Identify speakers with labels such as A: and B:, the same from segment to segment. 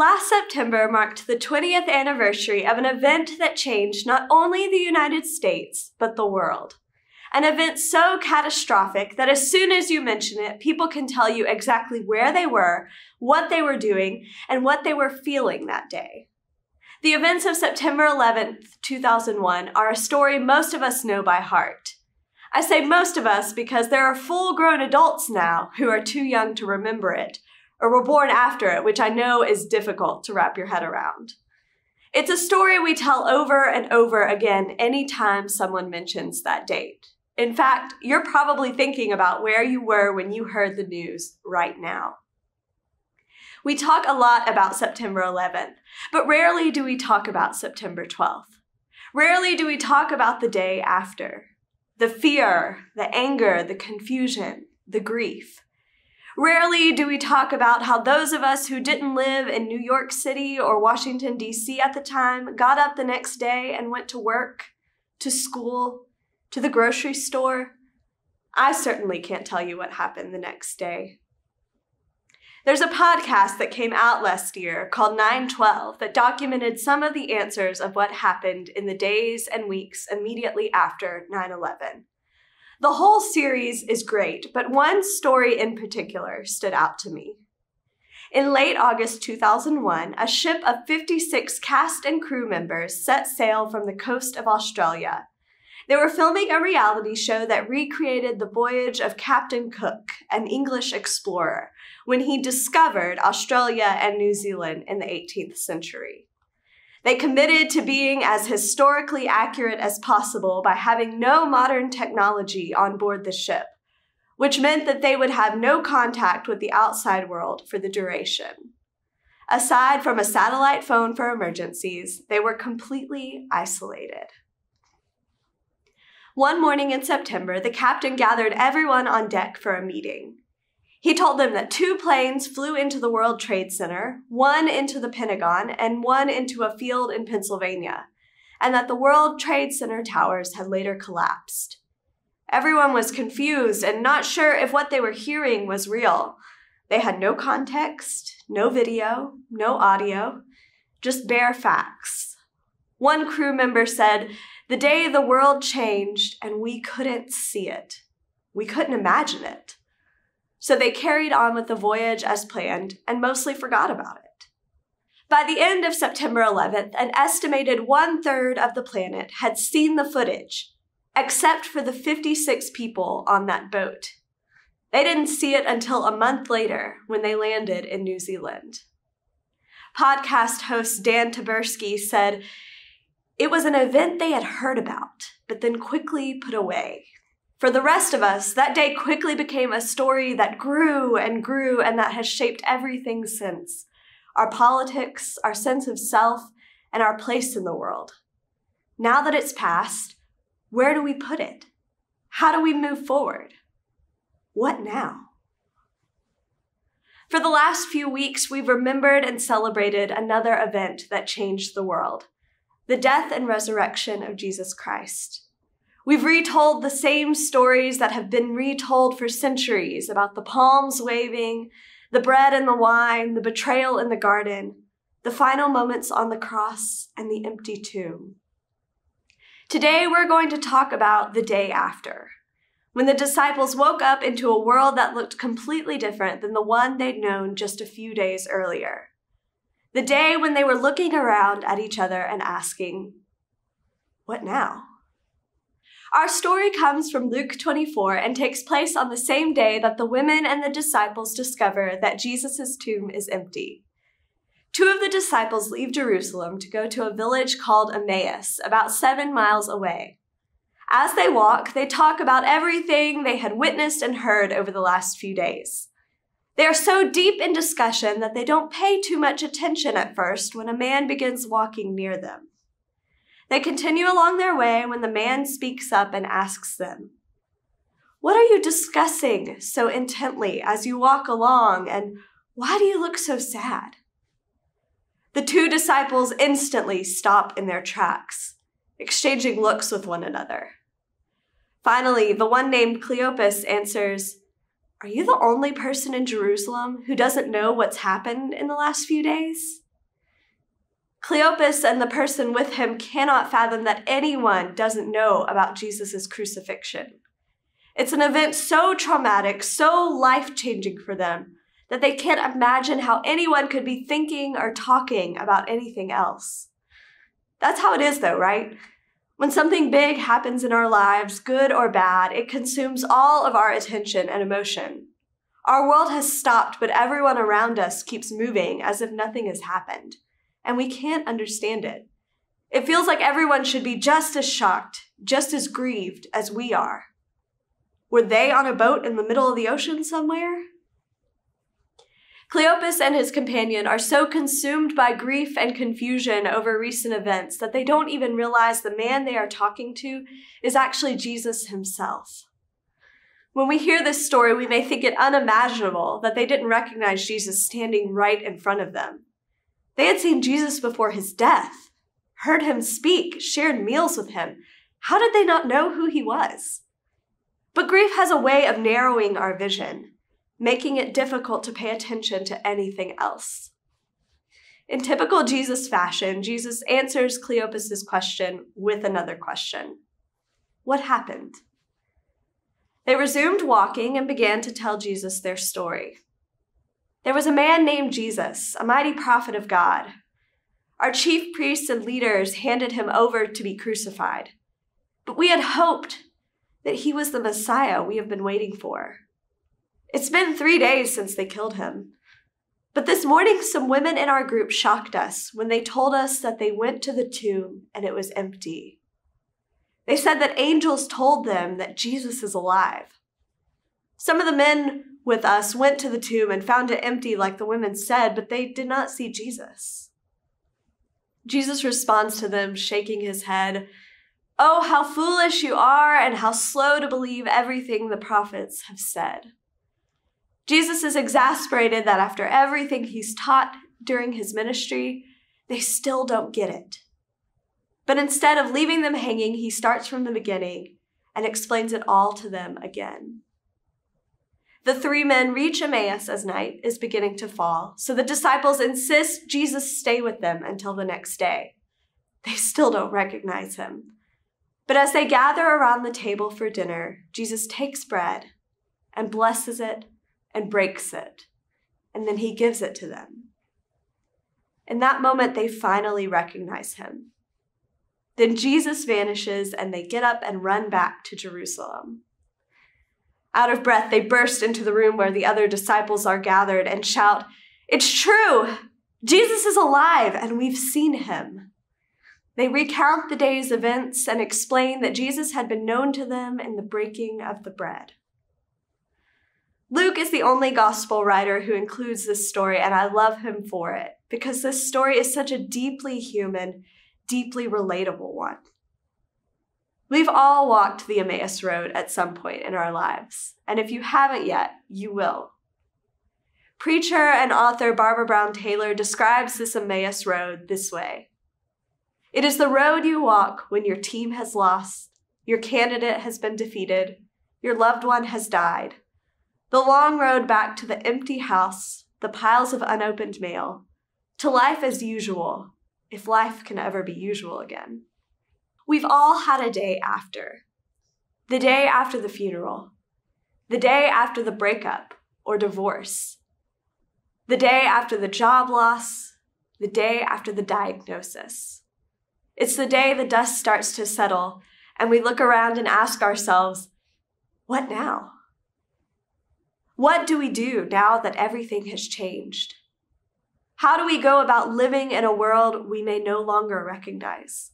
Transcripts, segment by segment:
A: Last September marked the 20th anniversary of an event that changed not only the United States, but the world. An event so catastrophic that as soon as you mention it, people can tell you exactly where they were, what they were doing, and what they were feeling that day. The events of September 11th, 2001 are a story most of us know by heart. I say most of us because there are full-grown adults now who are too young to remember it, or were born after it, which I know is difficult to wrap your head around. It's a story we tell over and over again anytime someone mentions that date. In fact, you're probably thinking about where you were when you heard the news right now. We talk a lot about September 11th, but rarely do we talk about September 12th. Rarely do we talk about the day after. The fear, the anger, the confusion, the grief. Rarely do we talk about how those of us who didn't live in New York City or Washington, D.C. at the time got up the next day and went to work, to school, to the grocery store. I certainly can't tell you what happened the next day. There's a podcast that came out last year called 9/12 that documented some of the answers of what happened in the days and weeks immediately after 9/11. The whole series is great, but one story in particular stood out to me. In late August 2001, a ship of 56 cast and crew members set sail from the coast of Australia. They were filming a reality show that recreated the voyage of Captain Cook, an English explorer, when he discovered Australia and New Zealand in the 18th century. They committed to being as historically accurate as possible by having no modern technology on board the ship, which meant that they would have no contact with the outside world for the duration. Aside from a satellite phone for emergencies, they were completely isolated. One morning in September, the captain gathered everyone on deck for a meeting. He told them that 2 planes flew into the World Trade Center, 1 into the Pentagon, and 1 into a field in Pennsylvania, and that the World Trade Center towers had later collapsed. Everyone was confused and not sure if what they were hearing was real. They had no context, no video, no audio, just bare facts. One crew member said, "The day the world changed and we couldn't see it. We couldn't imagine it." So they carried on with the voyage as planned and mostly forgot about it. By the end of September 11th, an estimated 1/3 of the planet had seen the footage, except for the 56 people on that boat. They didn't see it until a month later when they landed in New Zealand. Podcast host Dan Taberski said, "It was an event they had heard about, but then quickly put away. For the rest of us, that day quickly became a story that grew and that has shaped everything since. Our politics, our sense of self, and our place in the world. Now that it's past, where do we put it? How do we move forward? What now?" For the last few weeks, we've remembered and celebrated another event that changed the world: the death and resurrection of Jesus Christ. We've retold the same stories that have been retold for centuries about the palms waving, the bread and the wine, the betrayal in the garden, the final moments on the cross, and the empty tomb. Today, we're going to talk about the day after, when the disciples woke up into a world that looked completely different than the one they'd known just a few days earlier. The day when they were looking around at each other and asking, "What now?" Our story comes from Luke 24 and takes place on the same day that the women and the disciples discover that Jesus' tomb is empty. 2 of the disciples leave Jerusalem to go to a village called Emmaus, about 7 miles away. As they walk, they talk about everything they had witnessed and heard over the last few days. They are so deep in discussion that they don't pay too much attention at first when a man begins walking near them. They continue along their way when the man speaks up and asks them, "What are you discussing so intently as you walk along, and why do you look so sad?" The 2 disciples instantly stop in their tracks, exchanging looks with one another. Finally, the one named Cleopas answers, "Are you the only person in Jerusalem who doesn't know what's happened in the last few days?" Cleopas and the person with him cannot fathom that anyone doesn't know about Jesus' crucifixion. It's an event so traumatic, so life-changing for them, that they can't imagine how anyone could be thinking or talking about anything else. That's how it is though, right? When something big happens in our lives, good or bad, it consumes all of our attention and emotion. Our world has stopped, but everyone around us keeps moving as if nothing has happened, and we can't understand it. It feels like everyone should be just as shocked, just as grieved as we are. Were they on a boat in the middle of the ocean somewhere? Cleopas and his companion are so consumed by grief and confusion over recent events that they don't even realize the man they are talking to is actually Jesus himself. When we hear this story, we may think it unimaginable that they didn't recognize Jesus standing right in front of them. They had seen Jesus before his death, heard him speak, shared meals with him. How did they not know who he was? But grief has a way of narrowing our vision, making it difficult to pay attention to anything else. In typical Jesus fashion, Jesus answers Cleopas' question with another question. What happened? They resumed walking and began to tell Jesus their story. There was a man named Jesus, a mighty prophet of God. Our chief priests and leaders handed him over to be crucified. But we had hoped that he was the Messiah we have been waiting for. It's been 3 days since they killed him. But this morning, some women in our group shocked us when they told us that they went to the tomb and it was empty. They said that angels told them that Jesus is alive. Some of the men with us went to the tomb and found it empty like the women said, but they did not see Jesus. Jesus responds to them, shaking his head. Oh, how foolish you are and how slow to believe everything the prophets have said. Jesus is exasperated that after everything he's taught during his ministry, they still don't get it. But instead of leaving them hanging, he starts from the beginning and explains it all to them again. The 3 men reach Emmaus as night is beginning to fall, so the disciples insist Jesus stay with them until the next day. They still don't recognize him. But as they gather around the table for dinner, Jesus takes bread and blesses it and breaks it, and then he gives it to them. In that moment, they finally recognize him. Then Jesus vanishes, and they get up and run back to Jerusalem. Out of breath, they burst into the room where the other disciples are gathered and shout, "It's true! Jesus is alive, and we've seen him." They recount the day's events and explain that Jesus had been known to them in the breaking of the bread. Luke is the only gospel writer who includes this story, and I love him for it, because this story is such a deeply human, deeply relatable one. We've all walked the Emmaus Road at some point in our lives, and if you haven't yet, you will. Preacher and author Barbara Brown Taylor describes this Emmaus Road this way. It is the road you walk when your team has lost, your candidate has been defeated, your loved one has died. The long road back to the empty house, the piles of unopened mail, to life as usual, if life can ever be usual again. We've all had a day after. The day after the funeral. The day after the breakup or divorce. The day after the job loss. The day after the diagnosis. It's the day the dust starts to settle and we look around and ask ourselves, what now? What do we do now that everything has changed? How do we go about living in a world we may no longer recognize?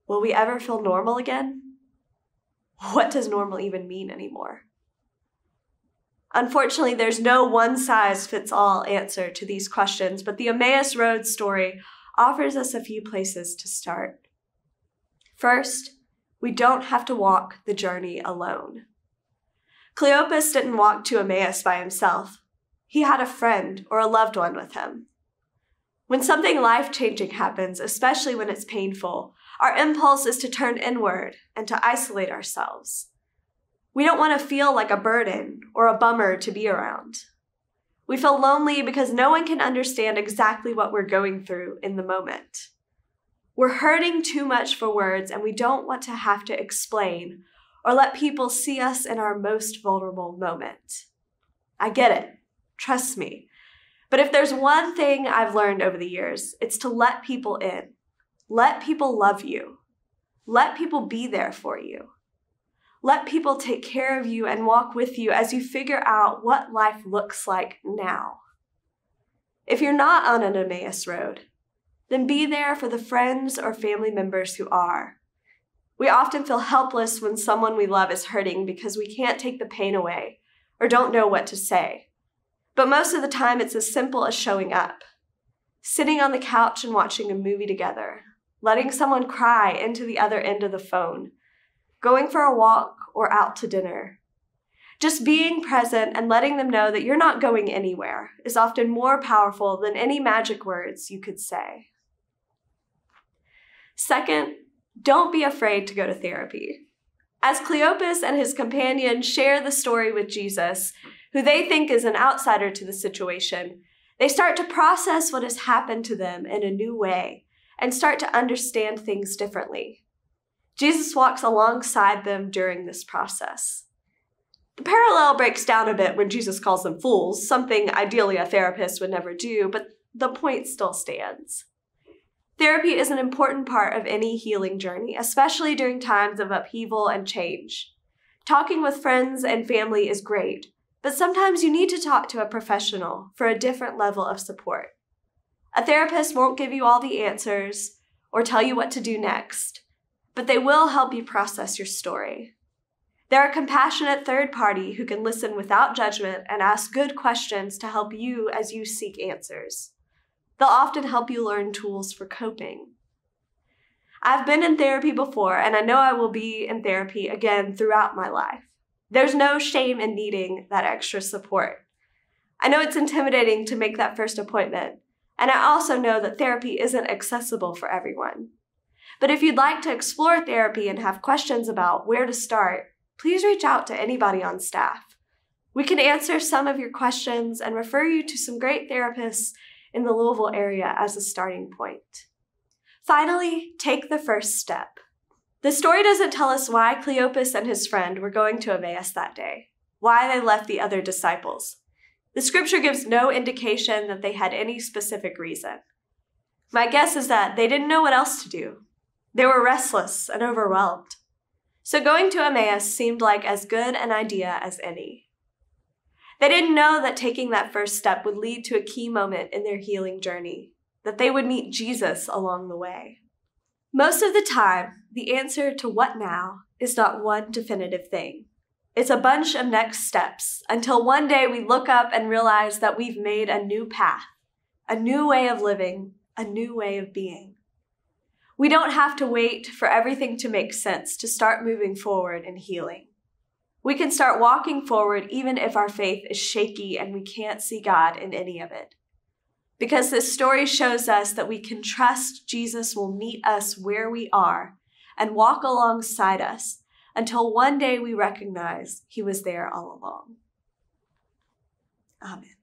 A: Will we ever feel normal again? What does normal even mean anymore? Unfortunately, there's no one-size-fits-all answer to these questions, but the Emmaus Road story offers us a few places to start. First, we don't have to walk the journey alone. Cleopas didn't walk to Emmaus by himself. He had a friend or a loved one with him. When something life-changing happens, especially when it's painful, our impulse is to turn inward and to isolate ourselves. We don't want to feel like a burden or a bummer to be around. We feel lonely because no one can understand exactly what we're going through in the moment. We're hurting too much for words, and we don't want to have to explain or let people see us in our most vulnerable moment. I get it. Trust me. But if there's one thing I've learned over the years, it's to let people in. Let people love you. Let people be there for you. Let people take care of you and walk with you as you figure out what life looks like now. If you're not on an Emmaus road, then be there for the friends or family members who are. We often feel helpless when someone we love is hurting because we can't take the pain away or don't know what to say. But most of the time, it's as simple as showing up, sitting on the couch and watching a movie together, letting someone cry into the other end of the phone, going for a walk or out to dinner. Just being present and letting them know that you're not going anywhere is often more powerful than any magic words you could say. Second, don't be afraid to go to therapy. As Cleopas and his companion share the story with Jesus, who they think is an outsider to the situation, they start to process what has happened to them in a new way and start to understand things differently. Jesus walks alongside them during this process. The parallel breaks down a bit when Jesus calls them fools, something ideally a therapist would never do, but the point still stands. Therapy is an important part of any healing journey, especially during times of upheaval and change. Talking with friends and family is great, but sometimes you need to talk to a professional for a different level of support. A therapist won't give you all the answers or tell you what to do next, but they will help you process your story. They're a compassionate third party who can listen without judgment and ask good questions to help you as you seek answers. They'll often help you learn tools for coping. I've been in therapy before, and I know I will be in therapy again throughout my life. There's no shame in needing that extra support. I know it's intimidating to make that first appointment, and I also know that therapy isn't accessible for everyone. But if you'd like to explore therapy and have questions about where to start, please reach out to anybody on staff. We can answer some of your questions and refer you to some great therapists in the Louisville area as a starting point. Finally, take the first step. The story doesn't tell us why Cleopas and his friend were going to Emmaus that day, why they left the other disciples. The scripture gives no indication that they had any specific reason. My guess is that they didn't know what else to do. They were restless and overwhelmed. So going to Emmaus seemed like as good an idea as any. They didn't know that taking that first step would lead to a key moment in their healing journey, that they would meet Jesus along the way. Most of the time, the answer to what now is not one definitive thing. It's a bunch of next steps until one day we look up and realize that we've made a new path, a new way of living, a new way of being. We don't have to wait for everything to make sense to start moving forward in healing. We can start walking forward even if our faith is shaky and we can't see God in any of it. Because this story shows us that we can trust Jesus will meet us where we are and walk alongside us until one day we recognize he was there all along. Amen.